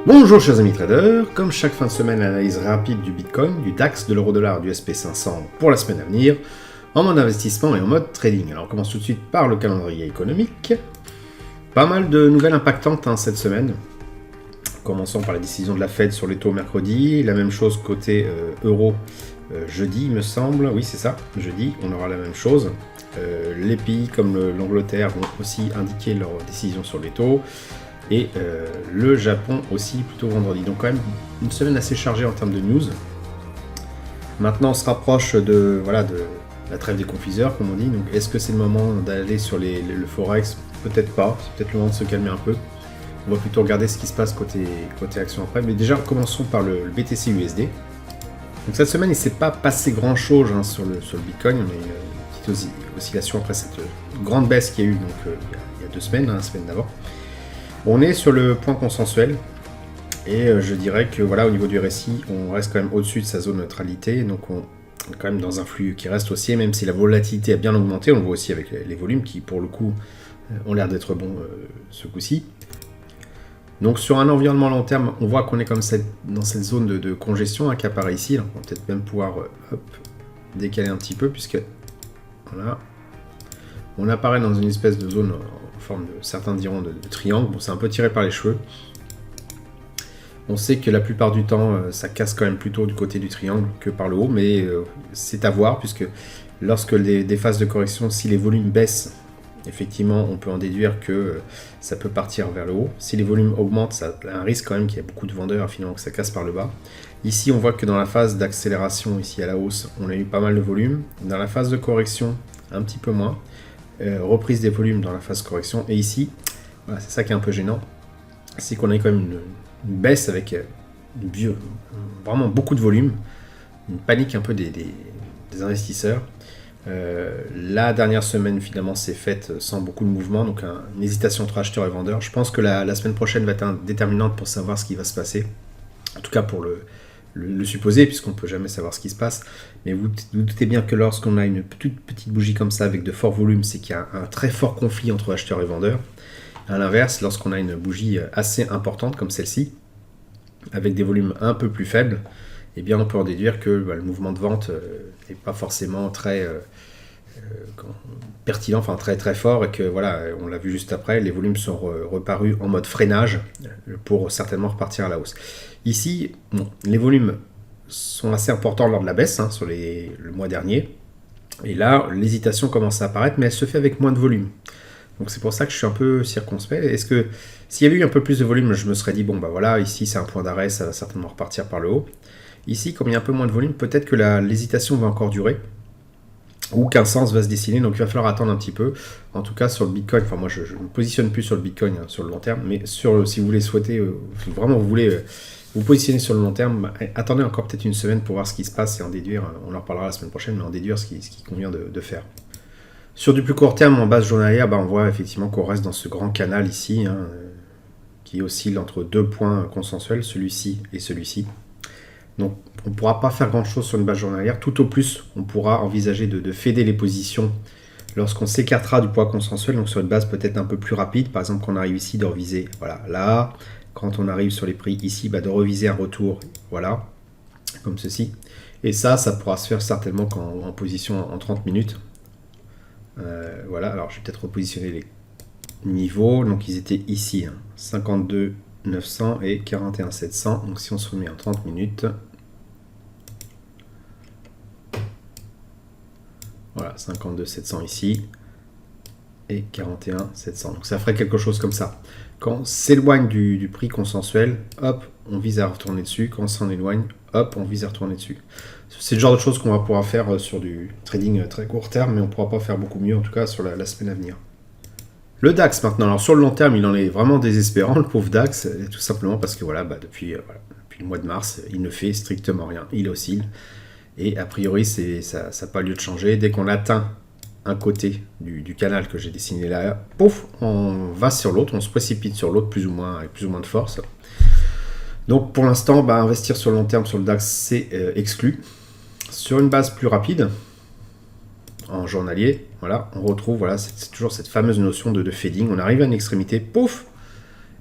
Bonjour chers amis traders, comme chaque fin de semaine l'analyse rapide du Bitcoin, du DAX, de l'euro-dollar, du SP500 pour la semaine à venir, en mode investissement et en mode trading. Alors on commence tout de suite par le calendrier économique. Pas mal de nouvelles impactantes cette semaine. Commençons par la décision de la Fed sur les taux mercredi, la même chose côté euro jeudi il me semble, oui c'est ça, jeudi on aura la même chose. Les pays comme l'Angleterre vont aussi indiquer leur décision sur les taux. Et le Japon aussi plutôt vendredi. Donc quand même une semaine assez chargée en termes de news. Maintenant on se rapproche de la trêve des confiseurs comme on dit. Donc est-ce que c'est le moment d'aller sur le Forex? Peut-être pas, c'est peut-être le moment de se calmer un peu. On va plutôt regarder ce qui se passe côté action après. Mais déjà commençons par le BTC USD. Donc cette semaine il ne s'est pas passé grand chose sur le Bitcoin. On a une petite oscillation après cette grande baisse qu'il y a eu donc, il y a 2 semaines, la semaine d'avant. On est sur le point consensuel et je dirais que voilà, au niveau du RSI, on reste quand même au-dessus de sa zone neutralité, donc on est quand même dans un flux qui reste haussier, même si la volatilité a bien augmenté, on le voit aussi avec les volumes qui pour le coup ont l'air d'être bons ce coup-ci. Donc sur un environnement long terme, on voit qu'on est comme dans cette zone de congestion qui apparaît ici, on va peut-être même pouvoir décaler un petit peu puisque voilà, on apparaît dans une espèce de zone forme de, certains diront de triangle, bon c'est un peu tiré par les cheveux. On sait que la plupart du temps ça casse quand même plutôt du côté du triangle que par le haut, mais c'est à voir puisque lorsque des phases de correction, si les volumes baissent, effectivement on peut en déduire que ça peut partir vers le haut. Si les volumes augmentent, ça a un risque quand même qu'il y ait beaucoup de vendeurs finalement que ça casse par le bas. Ici on voit que dans la phase d'accélération ici à la hausse, on a eu pas mal de volume. Dans la phase de correction, un petit peu moins. Reprise des volumes dans la phase correction, et ici voilà, c'est ça qui est un peu gênant, c'est qu'on a quand même une baisse avec vraiment beaucoup de volume, une panique un peu des investisseurs. La dernière semaine finalement s'est faite sans beaucoup de mouvement, donc une hésitation entre acheteurs et vendeurs. Je pense que la semaine prochaine va être déterminante pour savoir ce qui va se passer, en tout cas pour le supposer, puisqu'on ne peut jamais savoir ce qui se passe. Mais vous doutez bien que lorsqu'on a une petite bougie comme ça avec de forts volumes, c'est qu'il y a un très fort conflit entre acheteurs et vendeurs. A l'inverse, lorsqu'on a une bougie assez importante comme celle-ci, avec des volumes un peu plus faibles, eh bien on peut en déduire que le mouvement de vente n'est pas forcément très pertinent, enfin très très fort, et que voilà, on l'a vu juste après, les volumes sont reparus en mode freinage pour certainement repartir à la hausse. Ici, bon, les volumes sont assez importants lors de la baisse sur le mois dernier, et là l'hésitation commence à apparaître, mais elle se fait avec moins de volume. Donc c'est pour ça que je suis un peu circonspect. Est-ce que s'il y avait eu un peu plus de volume, je me serais dit bon bah voilà, ici c'est un point d'arrêt, ça va certainement repartir par le haut. Ici, comme il y a un peu moins de volume, peut-être que l'hésitation va encore durer, ou qu'un sens va se dessiner, donc il va falloir attendre un petit peu. En tout cas sur le Bitcoin, enfin moi je ne me positionne plus sur le Bitcoin sur le long terme, mais si vous voulez vraiment vous voulez vous positionner sur le long terme, attendez encore peut-être une semaine pour voir ce qui se passe et en déduire, on en reparlera la semaine prochaine, mais en déduire ce qui convient de faire. Sur du plus court terme, en base journalière, on voit effectivement qu'on reste dans ce grand canal ici, qui oscille entre 2 points consensuels, celui-ci et celui-ci. Donc on ne pourra pas faire grand chose sur une base journalière, tout au plus on pourra envisager de fader les positions lorsqu'on s'écartera du poids consensuel, donc sur une base peut-être un peu plus rapide, par exemple quand on arrive ici de reviser, voilà, là, quand on arrive sur les prix ici, de reviser un retour, voilà, comme ceci, et ça pourra se faire certainement en position en 30 minutes, voilà, alors je vais peut-être repositionner les niveaux, donc ils étaient ici, 52 900 et 41 700, donc si on se remet en 30 minutes, voilà, 52 700 ici et 41 700, donc ça ferait quelque chose comme ça. Quand on s'éloigne du prix consensuel, hop, on vise à retourner dessus, quand on s'en éloigne, hop, on vise à retourner dessus. C'est le genre de choses qu'on va pouvoir faire sur du trading très court terme, mais on ne pourra pas faire beaucoup mieux, en tout cas sur la semaine à venir. Le DAX maintenant, alors sur le long terme, il en est vraiment désespérant, le pauvre DAX, tout simplement parce que depuis le mois de mars, il ne fait strictement rien, il oscille, et a priori ça n'a pas lieu de changer. Dès qu'on atteint un côté du canal que j'ai dessiné là, pouf, on va sur l'autre, on se précipite sur l'autre plus ou moins, avec plus ou moins de force. Donc pour l'instant, investir sur le long terme sur le DAX, c'est exclu. Sur une base plus rapide, en journalier, voilà, on retrouve, c'est toujours cette fameuse notion de fading. On arrive à une extrémité, pouf,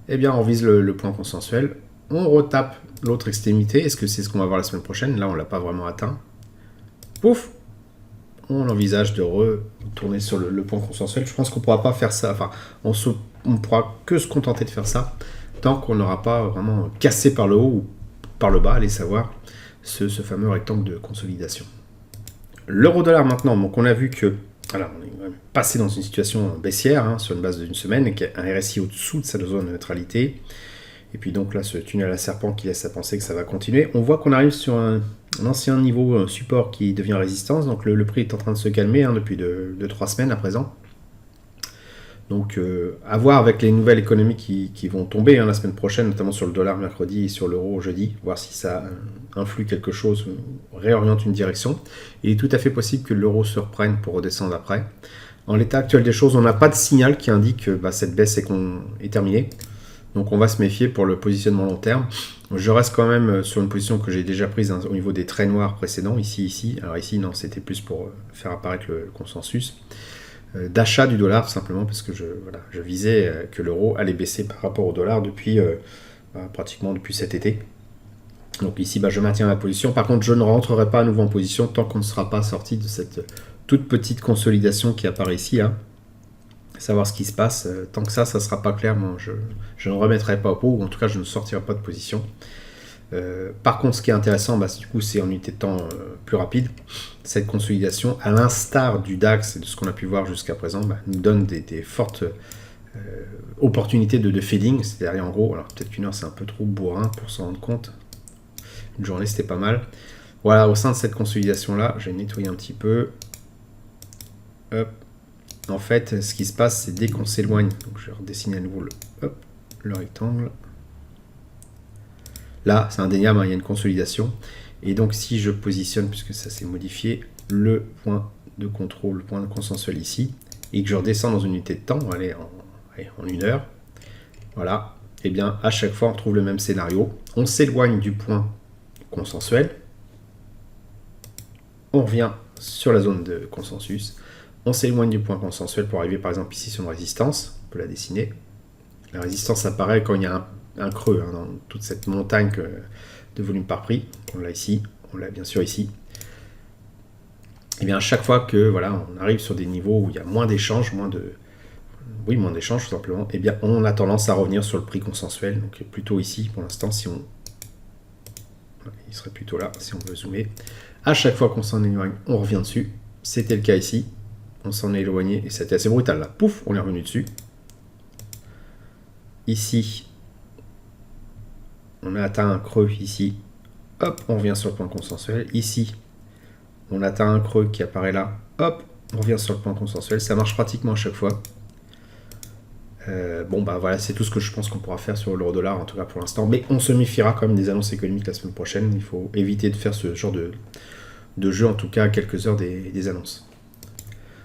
eh bien on vise le point consensuel, on retape l'autre extrémité. Est-ce que c'est ce qu'on va voir la semaine prochaine? Là, on ne l'a pas vraiment atteint. Pouf! On envisage de retourner sur le point consensuel. Je pense qu'on ne pourra pas faire ça. Enfin, on ne pourra que se contenter de faire ça tant qu'on n'aura pas vraiment cassé par le haut ou par le bas, allez savoir, ce fameux rectangle de consolidation. L'euro-dollar maintenant, donc on a vu que alors, on est passé dans une situation baissière sur une base d'une semaine, et qu'il y a un RSI au-dessous de sa zone de neutralité. Et puis donc là, ce tunnel à serpent qui laisse à penser que ça va continuer. On voit qu'on arrive sur un ancien niveau support qui devient résistance. Donc le prix est en train de se calmer depuis 3 semaines à présent. Donc à voir avec les nouvelles économies qui vont tomber la semaine prochaine, notamment sur le dollar mercredi et sur l'euro jeudi, voir si ça influe quelque chose, réoriente une direction. Il est tout à fait possible que l'euro se reprenne pour redescendre après. En l'état actuel des choses, on n'a pas de signal qui indique que cette baisse est terminée. Donc on va se méfier pour le positionnement long terme. Je reste quand même sur une position que j'ai déjà prise au niveau des traits noirs précédents, ici. Alors ici, non, c'était plus pour faire apparaître le consensus d'achat du dollar, simplement parce que je visais que l'euro allait baisser par rapport au dollar pratiquement depuis cet été. Donc ici, je maintiens ma position. Par contre, je ne rentrerai pas à nouveau en position tant qu'on ne sera pas sorti de cette toute petite consolidation qui apparaît ici. Savoir ce qui se passe. Tant que ça ne sera pas clair, moi, je ne remettrai pas au pot, ou en tout cas, je ne sortirai pas de position. Par contre, ce qui est intéressant, du coup, c'est en unité de temps plus rapide. Cette consolidation, à l'instar du DAX et de ce qu'on a pu voir jusqu'à présent, nous donne des fortes opportunités de fading. C'est-à-dire, en gros, alors peut-être qu'une heure, c'est un peu trop bourrin pour s'en rendre compte. Une journée, c'était pas mal. Voilà, au sein de cette consolidation-là, je vais nettoyer un petit peu. Hop. En fait, ce qui se passe, c'est dès qu'on s'éloigne, donc je vais redessiner à nouveau le rectangle. Là, c'est indéniable, il y a une consolidation. Et donc, si je positionne, puisque ça s'est modifié, le point de contrôle, le point de consensuel ici, et que je redescends dans une unité de temps, on va aller en 1 heure, voilà, et bien à chaque fois, on retrouve le même scénario. On s'éloigne du point consensuel, on revient sur la zone de consensus, on s'éloigne du point consensuel pour arriver par exemple ici sur une résistance, on peut la dessiner. La résistance apparaît quand il y a un creux dans toute cette montagne de volume par prix. On l'a ici, on l'a bien sûr ici. Et bien à chaque fois que on arrive sur des niveaux où il y a moins d'échanges, moins d'échanges tout simplement, et bien on a tendance à revenir sur le prix consensuel, donc plutôt ici pour l'instant. Il serait plutôt là si on veut zoomer. À chaque fois qu'on s'en éloigne, on revient dessus. C'était le cas ici. On s'en est éloigné et c'était assez brutal là. Pouf, on est revenu dessus. Ici, on a atteint un creux ici. Hop, on revient sur le point consensuel. Ici, on atteint un creux qui apparaît là. Hop, on revient sur le point consensuel. Ça marche pratiquement à chaque fois. Voilà, c'est tout ce que je pense qu'on pourra faire sur l'euro-dollar, en tout cas pour l'instant. Mais on se méfiera quand même des annonces économiques la semaine prochaine. Il faut éviter de faire ce genre de jeu, en tout cas à quelques heures des annonces.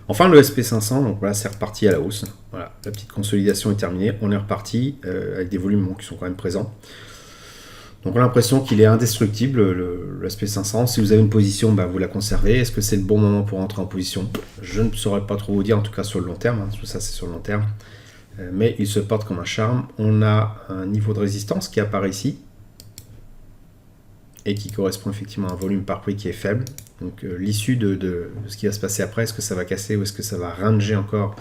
Enfin, le SP500, donc voilà, c'est reparti à la hausse. Voilà, la petite consolidation est terminée. On est reparti avec des volumes qui sont quand même présents. Donc on a l'impression qu'il est indestructible, le SP500. Si vous avez une position, vous la conservez. Est-ce que c'est le bon moment pour entrer en position? Je ne saurais pas trop vous dire, en tout cas sur le long terme. Tout ça, c'est sur le long terme. Mais il se porte comme un charme. On a un niveau de résistance qui apparaît ici et qui correspond effectivement à un volume par prix qui est faible. Donc l'issue de ce qui va se passer après, est-ce que ça va casser ou est-ce que ça va ranger encore,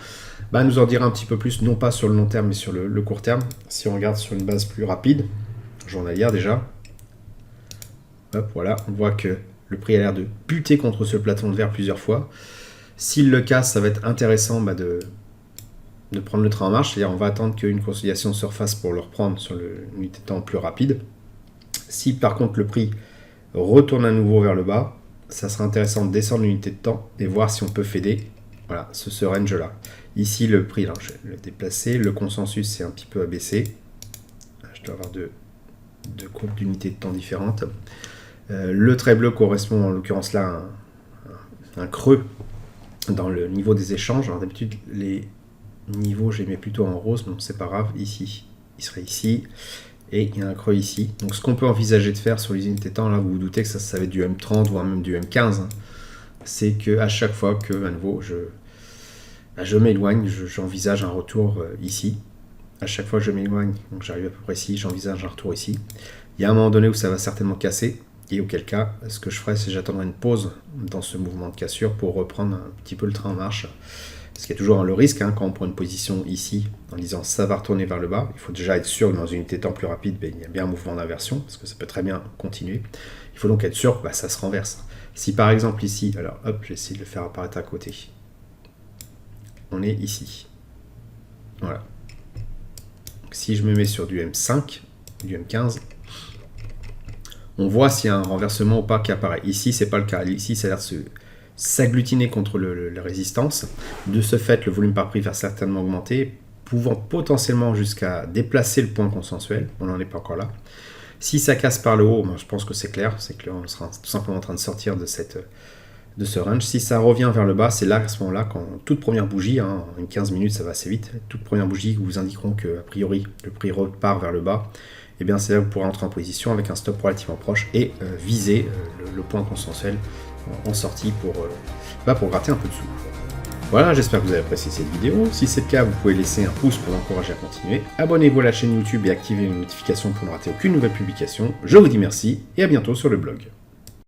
nous en dira un petit peu plus, non pas sur le long terme mais sur le court terme. Si on regarde sur une base plus rapide, journalière déjà, hop, voilà, on voit que le prix a l'air de buter contre ce plafond de verre plusieurs fois. S'il le casse, ça va être intéressant de prendre le train en marche, c'est-à-dire on va attendre qu'une consolidation se refasse pour le reprendre sur l'unité de temps plus rapide. Si par contre le prix retourne à nouveau vers le bas, ça sera intéressant de descendre l'unité de temps et voir si on peut fader. Voilà, ce range-là. Ici, le prix, alors je vais le déplacer. Le consensus, c'est un petit peu abaissé. Je dois avoir deux courbes d'unités de temps différentes. Le trait bleu correspond en l'occurrence là à un creux dans le niveau des échanges. Alors d'habitude, les niveaux, je les mets plutôt en rose, mais c'est pas grave. Ici, il serait ici. Et il y a un creux ici. Donc ce qu'on peut envisager de faire sur les unités de temps, là vous vous doutez que ça va être du M30 voire même du M15, c'est qu'à chaque fois que à nouveau je m'éloigne, j'envisage un retour ici. À chaque fois je m'éloigne, donc j'arrive à peu près ici, j'envisage un retour ici. Il y a un moment donné où ça va certainement casser, et auquel cas, ce que je ferai, c'est j'attendrai une pause dans ce mouvement de cassure pour reprendre un petit peu le train en marche. Parce qu'il y a toujours le risque, quand on prend une position ici, en disant ça va retourner vers le bas, il faut déjà être sûr que dans une unité de temps plus rapide, il y a bien un mouvement d'inversion, parce que ça peut très bien continuer. Il faut donc être sûr que ça se renverse. Si par exemple ici, alors hop, j'essaie de le faire apparaître à côté. On est ici. Voilà. Donc, si je me mets sur du M5, du M15, on voit s'il y a un renversement ou pas qui apparaît. Ici, c'est pas le cas. Ici, ça a l'air de s'agglutiner contre la résistance. De ce fait, le volume par prix va certainement augmenter, pouvant potentiellement jusqu'à déplacer le point consensuel. On n'en est pas encore là. Si ça casse par le haut, je pense que c'est clair. C'est que on sera tout simplement en train de sortir de ce range. Si ça revient vers le bas, c'est là, à ce moment-là, quand toute première bougie, en 15 minutes, ça va assez vite, toute première bougie vous indiqueront que, a priori, le prix repart vers le bas. Et bien c'est là que vous pourrez entrer en position avec un stop relativement proche et viser le point consensuel en sortie pour gratter un peu de sous. Voilà, j'espère que vous avez apprécié cette vidéo. Si c'est le cas, vous pouvez laisser un pouce pour m'encourager à continuer. Abonnez-vous à la chaîne YouTube et activez les notifications pour ne rater aucune nouvelle publication. Je vous dis merci et à bientôt sur le blog.